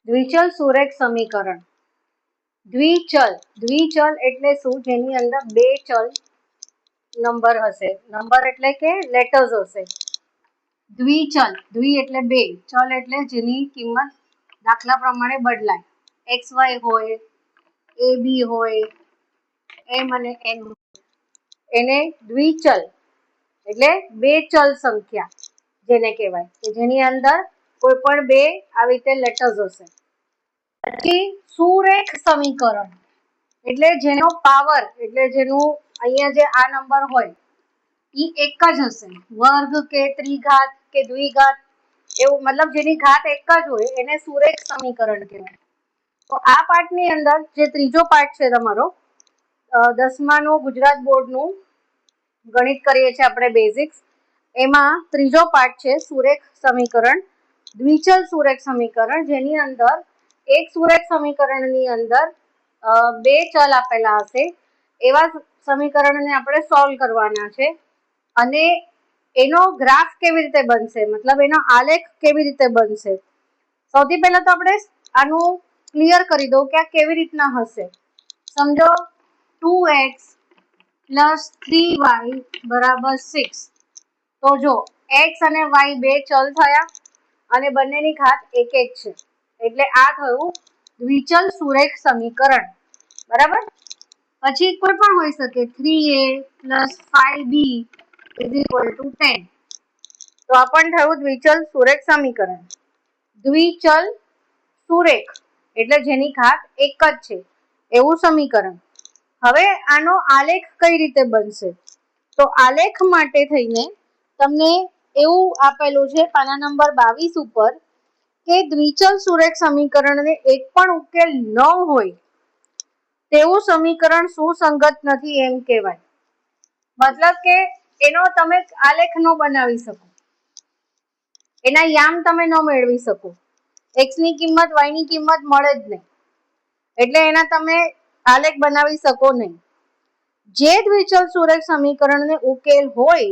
દ્વિચલ સુરેખ સમીકરણ. દ્વિચલ એટલે શું? જેની અંદર બે ચલ નંબર હશે. નંબર એટલે કે લેટર્સ હશે. દ્વિચલ, દ્વિ એટલે બે, ચલ એટલે જેની કિંમત દાખલા પ્રમાણે બદલાય. એક્સ વાય હોય, એ બી હોય, એમ અને એન હોય, એને દ્વિચલ એટલે બે ચલ સંખ્યા જેને કહેવાય, કે જેની અંદર કોઈ પણ બે આવી રીતે લેટર્સ હશે. પછી સુરેખ સમીકરણ એટલે જેનો પાવર એટલે જેનું અહીંયા જે આ નંબર હોય એ એક જ હશે. વર્ગ કે ત્રિઘાત કે દ્વિઘાત એવું, મતલબ જેની ઘાત એક જ હોય એને સુરેખ સમીકરણ કહેવાય. તો આ પાઠની અંદર જે ત્રીજો પાઠ છે તમારો 10માનું ગુજરાત બોર્ડનું ગણિત કરીએ છીએ આપણે બેઝિક્સ, એમાં ત્રીજો પાઠ છે સુરેખ સમીકરણ, દ્વિચલ સુરેખ સમીકરણ, જેની અંદર એક સુરેખ સમીકરણની અંદર બે ચલ આપેલા હશે. એવા સમીકરણને આપણે સોલ્વ કરવાના છે અને એનો ગ્રાફ કેવી રીતે બનશે, મતલબ એનો આલેખ કેવી રીતે બનશે. સૌથી પહેલા તો આપણે આનું ક્લિયર કરી દઉં કે આ કેવી રીતના હશે. સમજો 2x પ્લસ 3y બરાબર 6. તો જો x અને y બે ચલ થયા અને બંનેની ઘાત એક એક છે, એટલે આ થયું દ્વિચલ સુરેખ સમીકરણ. બરાબર. પછી કોઈ પણ હોઈ શકે, 3a plus 5b is equal two 10. તો આ પણ થયું દ્વિચલ સુરેખ સમીકરણ. દ્વિચલ સુરેખ એટલે જેની ઘાત એક જ છે એવું સમીકરણ. હવે આનો આલેખ કઈ રીતે બનશે? તો આલેખ માટે થઈને તમને એવું આપેલું છે પાના નંબર 22 ઉપર કે દ્વિચલ સુરેખ સમીકરણને એક પણ ઉકેલ ન હોય તેવું સમીકરણ સુસંગત નથી એમ કહેવાય. મતલબ કે એનો તમે આલેખ ન બનાવી શકો, એના યામ તમે ન મેળવી શકો, x ની કિંમત y ની કિંમત મળે જ નહીં, એટલે એના તમે આલેખ બનાવી શકો નહીં. જે દ્વિચલ સુરેખ સમીકરણને ઉકેલ હોય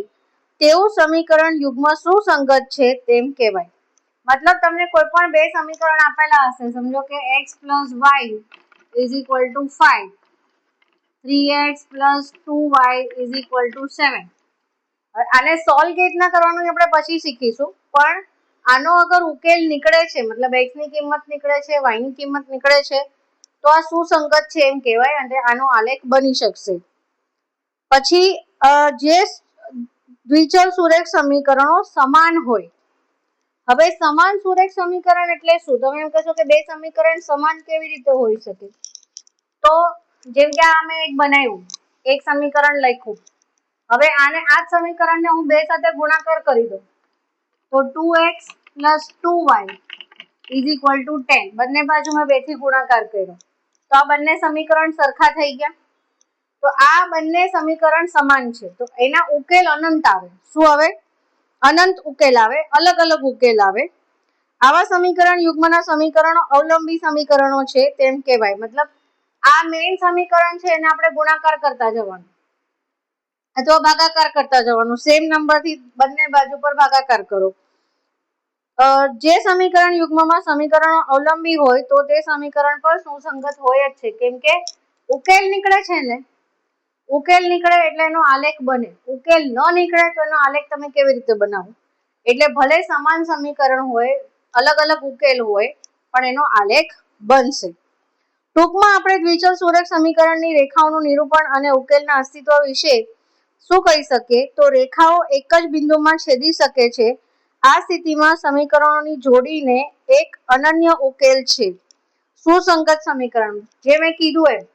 તેવું સમીકરણ યુગ્મ સુસંગત છે તેમ કહેવાય. મતલબ તમને કોઈ પણ બે સમીકરણ આપેલા હશે, સમજો કે x plus y is equal to 5, 3x plus 2y is equal to 7. આને સોલ્વ કેવી રીતના કરવાનું આપણે પછી શીખીશું, પણ આનો અગર ઉકેલ નીકળે છે, મતલબ x ની કિંમત નીકળે છે, y ની કિંમત નીકળે છે, તો આ સુસંગત છે એમ કહેવાય અને આનો આલેખ બની શકશે. પછી જે દ્વિચલ સુરેખ સમીકરણો સમાન હોય. હવે સમાન સુરેખ સમીકરણ એટલે શું? તમે એમ કહેશો કે બે સમીકરણ સમાન કેવી રીતે હોઈ શકે? તો જેમ કે આ મેં એક બનાવ્યું, એક સમીકરણ લખ્યું, હવે આને આ જ સમીકરણને હું બે સાથે ગુણાકાર કરી દઉં તો 2x plus 2y is equal two 10. બંને બાજુ મેં 2 થી ગુણાકાર કર્યો તો આ બંને સમીકરણ સરખા થઈ ગયા. તો આ બંને સમીકરણ સમાન છે, તો એના ઉકેલ અનંત આવે. શું આવે? અનંત ઉકેલ આવે, અલગ અલગ ઉકેલ આવે. આવા સમીકરણ યુગ્મના સમીકરણો અવલંબી સમીકરણો છે તેમ કહેવાય. મતલબ આ મેઇન સમીકરણ છે એને આપણે ગુણાકાર કરતા જવાનું અથવા ભાગાકાર કરતા જવાનું. સેમ નંબરથી બંને બાજુ પર ભાગાકાર કરો. જે સમીકરણ યુગ્મમાં સમીકરણો અવલંબી હોય તો તે સમીકરણ પર સુસંગત હોય જ છે, કેમ કે ઉકેલ નીકળે છે ને, ઉકેલ નીકળે એટલે એનો આલેખ બને. ઉકેલ ન નીકળે તો એનો આલેખ તમે કેવી રીતે બનાવો? એટલે ભલે સમાન સમીકરણ હોય, અલગ અલગ ઉકેલ હોય, પણ એનો આલેખ બનશે. ટૂંકમાં આપણે દ્વિચલ સુરેખ સમીકરણની રેખાઓનું નિરૂપણ અને ઉકેલના અસ્તિત્વ વિશે શું કહી શકીએ? તો રેખાઓ એક જ બિંદુમાં છેદી શકે છે. આ સ્થિતિમાં સમીકરણોની જોડીને એક અનન્ય ઉકેલ છે સુસંગત સમીકરણ. જે મેં કીધું એમ,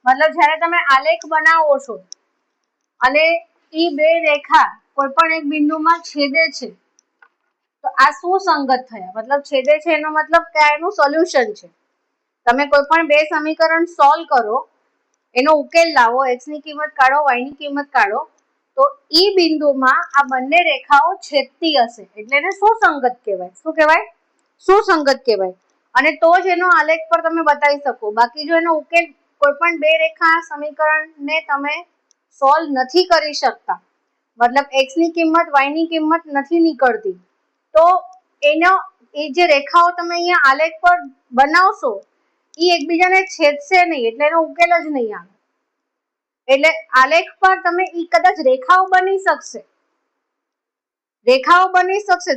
મતલબ જ્યારે તમે આલેખ બનાવો છો અને એ બે રેખા કોઈ પણ એક બિંદુમાં છેદે છે તો આ સુસંગત થયા. મતલબ છેદે છે એનો મતલબ કે આ એનું સોલ્યુશન છે. તમે કોઈ પણ બે સમીકરણ સોલ્વ કરો, એનો ઉકેલ લાવો, x ની કિંમત કાઢો, y ની કિંમત કાઢો, તો ઈ બિંદુમાં આ બંને રેખાઓ છેદતી હશે એટલે એને સુસંગત કહેવાય. શું કહેવાય? સુસંગત કહેવાય. અને તો જ એનો આલેખ પર તમે બતાવી શકો. બાકી જો એનો ઉકેલ કોઈ પણ બે રેખા સમીકરણને તમે સોલ્વ નથી કરી શકતા, મતલબ x ની કિંમત y ની કિંમત નથી નીકળતી, તો એનો એ જે રેખાઓ તમે અહીંયા આલેખ પર બનાવશો એ એકબીજાને છેદશે નહીં, એટલે એનો ઉકેલ જ નહીં આવે. એટલે આલેખ પર તમે ઈ કદાચ રેખાઓ બની શકશે,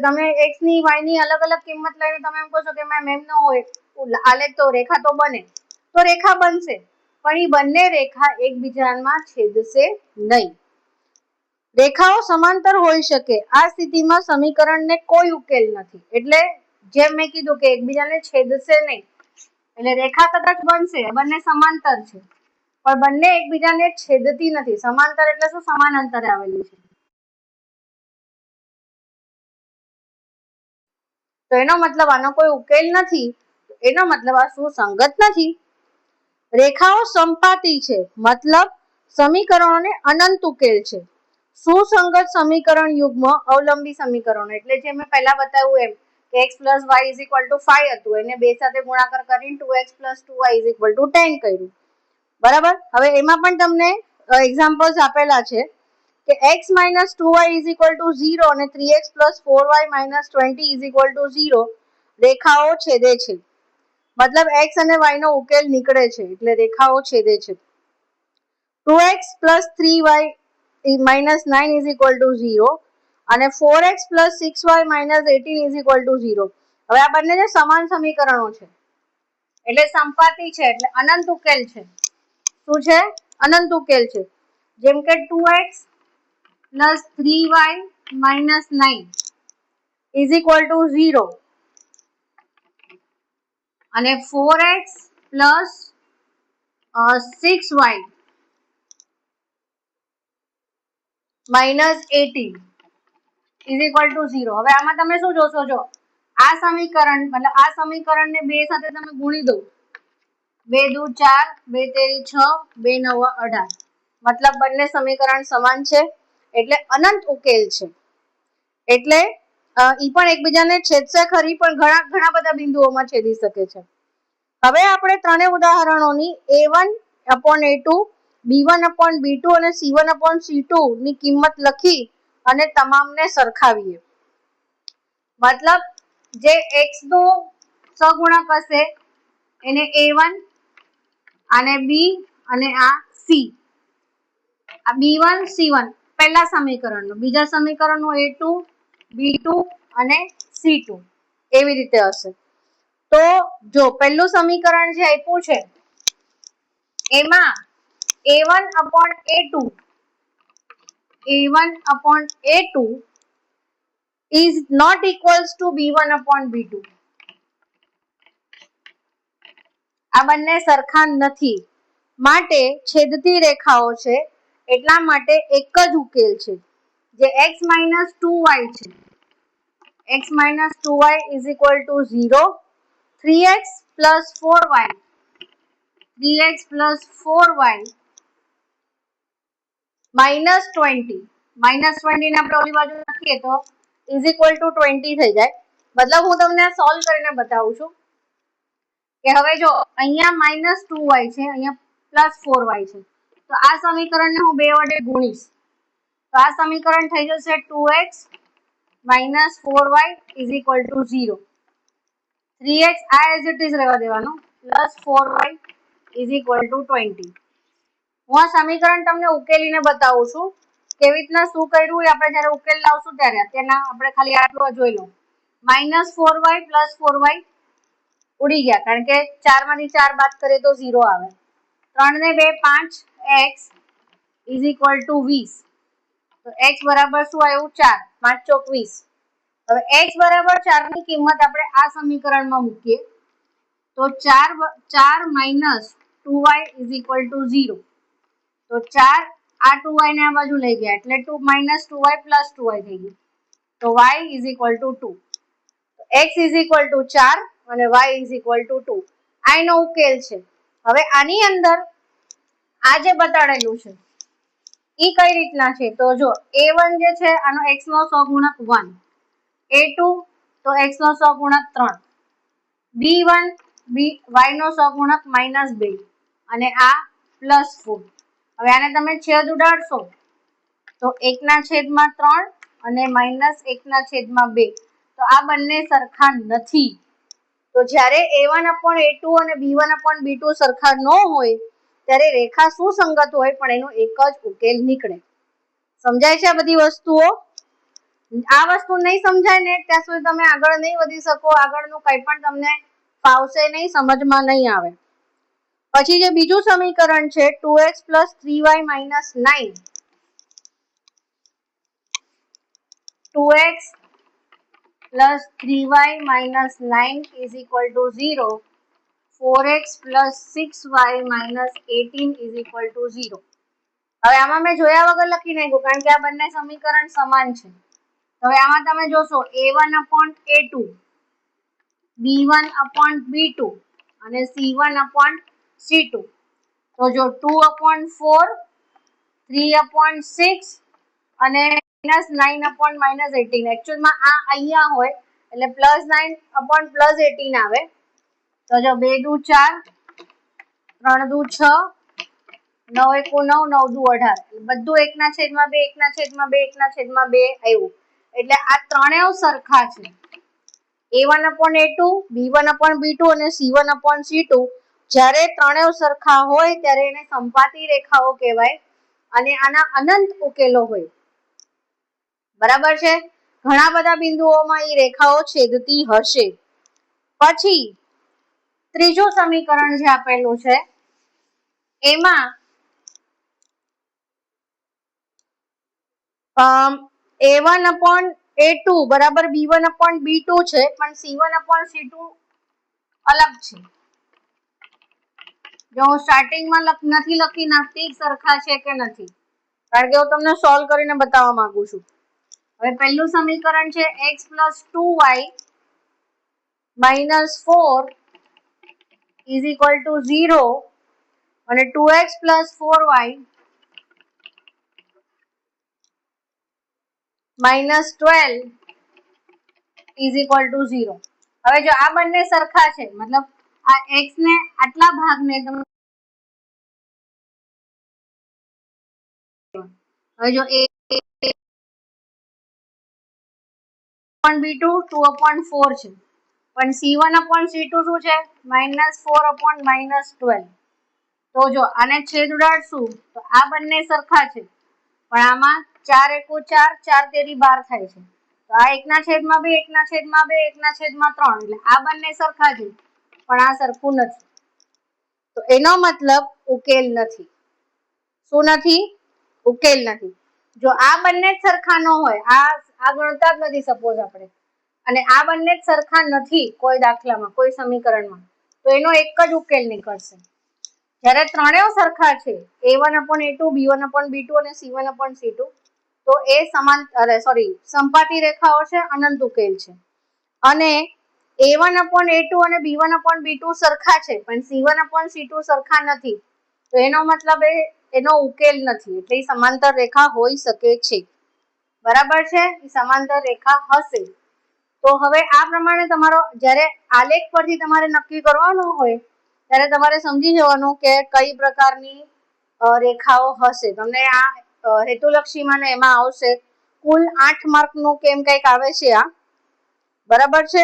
તમે x ની y ની અલગ અલગ કિંમત લઈને તમે એમ કહો છો કે મેમ એમ ન હોય, આલેખ તો રેખા તો બને, તો રેખા બનશે, પણ એ બંને રેખા એકબીજામાં છેદશે નહીં. રેખાઓ સમાંતર હોઈ શકે, આ સ્થિતિમાં સમીકરણને કોઈ ઉકેલ નથી. એટલે જેમ મેં કીધું કે એકબીજાને છેદશે નહીં, એટલે રેખા કદાચ બનશે, બંને સમાંતર છે, પણ બંને એકબીજાને છેદતી નથી. સમાંતર એટલે શું? સમાન અંતરે આવેલી છે. તો એનો મતલબ આનો કોઈ ઉકેલ નથી, એનો મતલબ આ સુસંગત નથી. રેખાઓ સંપાતી છે, મતલબ સમીકરણોને અનંત ઉકેલ છે. સુસંગત સમીકરણ યુગ્મ અવલંબી સમીકરણો, એટલે જે મેં પહેલા બતાવ્યું એમ કે x + y = 5 હતું, એને બે સાથે ગુણાકાર કરીને 2x + 2y = 10 કર્યું. બરાબર. હવે એમાં પણ તમને એક્ઝામ્પલ્સ આપેલા છે કે x - 2y = 0 અને 3x + 4y - 20 = 0 રેખાઓ છેદે છે. મતલબ x અને y નો ઉકેલ નીકળે છે, એટલે રેખાઓ છેદે છે. 2x + 3y - 9 = 0 અને 4x + 6y - 18 = 0. હવે આ બંને જે સમાન સમીકરણો છે, એટલે સંપાતી છે, એટલે અનંત ઉકેલ છે. શું છે? અનંત ઉકેલ છે. જેમ કે 2x + 3y - 9 = 0 અને 4x + 6y - 18 = 0. હવે આમાં તમે શું જોશો? જો આ સમીકરણ, મતલબ આ સમીકરણને બે સાથે તમે ગુણી દો, 2 દુ 4, 2 તેરી 6, 2 નવા 18, મતલબ બંને સમીકરણ સમાન છે, એટલે અનંત ઉકેલ છે. એટલે ઈ પણ એકબીજાને છેદશે ખરી, પણ ઘણા બધા બિંદુઓમાં છેદી શકે છે. હવે આપણે ત્રણેય ઉદાહરણોની a1/a2, b1/b2 અને c1/c2 ની કિંમત લખી અને તમામને સરખાવીએ. મતલબ જે x નો સહગુણક હશે એને a1, અને b અને આ c, આ b1 c1 પહેલા સમીકરણનું, બીજા સમીકરણનું a2 b2 અને c2 એવી રીતે હશે. તો જો પહેલું સમીકરણ જે આપ્યું છે એમાં a1/a2 is not equals to b1/b2. આ બંને સરખા નથી, માટે છેદતી રેખાઓ છે, એટલા માટે એક જ ઉકેલ છે, જે x - 2y છે. x - 2y = 0, 3x + 4y -20 -20 ને આપણે ઓલી બાજુ લખીએ તો = 20 થઈ જાય. મતલબ હું તમને આ સોલ્વ કરીને બતાવું છું કે હવે જો અહીંયા -2y છે, અહીંયા +4y છે, તો આ સમીકરણને હું 2 વડે ગુણીશ, તો આ સમીકરણ થઈ જશે 2x - 4y = 0, 3x આ એઝ ઇટ ઇઝ રહેવા દેવાનું, +4y = 20. હું આ સમીકરણ તમને ઉકેલીને બતાવું છું, કેવી રીતના શું કર્યું એ આપણે જ્યારે ઉકેલ લાવશું ત્યારે. અત્યારના આપણે ખાલી આટલું જોઈ લો. -4y + 4y ઉડી ગયા, કારણ કે 4 માંથી 4 બાદ કરીએ તો 0 આવે. 3 ને 2 5, x = 20. તો x બરાબર શું આવ્યું? 4, 5 ચોક 20. હવે x બરાબર 4 ની કિંમત આપણે આ સમીકરણમાં મૂકીએ તો 4 - 2y = 0. તો 4 આ 2y ને આ બાજુ લઈ ગયા, એટલે -2y + 2y થઈ ગયું. તો y = 2. x = 4 અને y = 2. આ એનો ઉકેલ છે. હવે આની અંદર આ જે બતાડેલું છે ઈ કઈ રીતના છે? તો જો a1 જે છે આનો x નો સહગુણક 1, a2 તો x નો સહગુણક 3, b1 y નો સહગુણક -2 અને આ +4. હવે આને તમે છેદ ઉડાડશો તો 1/3 અને -1/2, તો તો આ બંને સરખા નથી. તો જ્યારે a1/a2 અને b1/b2 સરખા ન હોય ત્યારે રેખા સુસંગત હોય પણ એનો એક જ ઉકેલ નીકળે. સમજાય છે આ બધી વસ્તુઓ? આ વસ્તુ નહીં સમજાય ને ત્યાં સુધી તમે આગળ નહીં વધી શકો, આગળનું કંઈ પણ તમને ફાવશે નહીં, સમજમાં નહીં આવે. પછી જે બીજું સમીકરણ છે 2x + 3y - 9, 2x + 3y - 9 = 0, 4x + 6y - 18 = 0. હવે આમાં મેં જોયા વગર લખી નાખ્યું કારણ કે આ બંને સમીકરણ સમાન છે. હવે આમાં તમે જોશો a1/a2, b1/b2 અને c1/c2. તો જો 2/4, 3/6 અને -9/-18. એકચ્યુઅલમાં આ અહીંયા હોય એટલે +9/+18 આવે. તો જો 2 દુ 4, 3 દુ 6, 9 એકુ 9, 9 દુ 18. બધું 1/2, 1/2, 1/2 આવ્યું. એટલે આ ત્રણેય સરખા છે. a1/a2, b1/b2 અને c1/c2. જ્યારે ત્રણેય સરખા હોય ત્યારે એને સંપાતી રેખાઓ કહેવાય અને આના અનંત ઉકેલો હોય. બરાબર છે? ઘણા બધા બિંદુઓમાં એ રેખાઓ છેદતી હશે. પછી ત્રીજું સમીકરણ જે આપેલું છે એમાં a1/a2 બરાબર b1/b2 છે પણ c1/c2 અલગ છે. જો હું સ્ટાર્ટિંગમાં નથી લખી નાખતી સરખા છે કે નથી, કારણ કે હું તમને સોલ્વ કરીને બતાવવા માંગુ છું. હવે પહેલું સમીકરણ છે x + 2y - 4 = 0 અને 2x + 4y - 12 = 0. હવે જો આ બંને સરખા છે, મતલબ આ x ને આટલા ભાગને તમે હવે જો b2 2/4 છે પણ c1/c2 શું છે -4/-12. તો જો આને છેદ ઉડાડશું તો આ બંને સરખા છે પણ આમાં 4 એકુ 4, 4 તેરી 12 થાય છે. તો આ 1/2, 1/2, 1/3. એટલે આ બંને સરખા છે પણ આ સરખું નથી. તો એનો મતલબ ઉકેલ નથી. શું નથી? ઉકેલ નથી. જો આ બંને જ સરખા ન હોય, આ ગણતા જ નથી સપોઝ આપણે, અને આ બંને જ સરખા નથી કોઈ દાખલામાં, કોઈ સમીકરણમાં, તો એનો એક જ ઉકેલ નીકળશે. જ્યારે ત્રણેય સરખા છે a1/a2, b1/b2 અને c1/c2, તો એ સંપાતી રેખાઓ છે, અનંત ઉકેલ છે. અને a1/a2 અને b1/b2 સરખા છે પણ c1/c2 સરખા નથી, તો એનો મતલબ એનો ઉકેલ નથી. એટલે એ સમાંતર રેખા હોઈ શકે છે. બરાબર છે? એ સમાંતર રેખા હશે. તો હવે આ પ્રમાણે તમારો જ્યારે આલેખ પરથી તમારે નક્કી કરવાનું હોય ત્યારે તમારે સમજી જવાનું કે કઈ પ્રકારની રેખાઓ હશે. તમને આ હેતુલક્ષીમાં એમાં આવશે. કુલ 8 માર્કનું કેમ કંઈક આવે છે આ. બરાબર છે?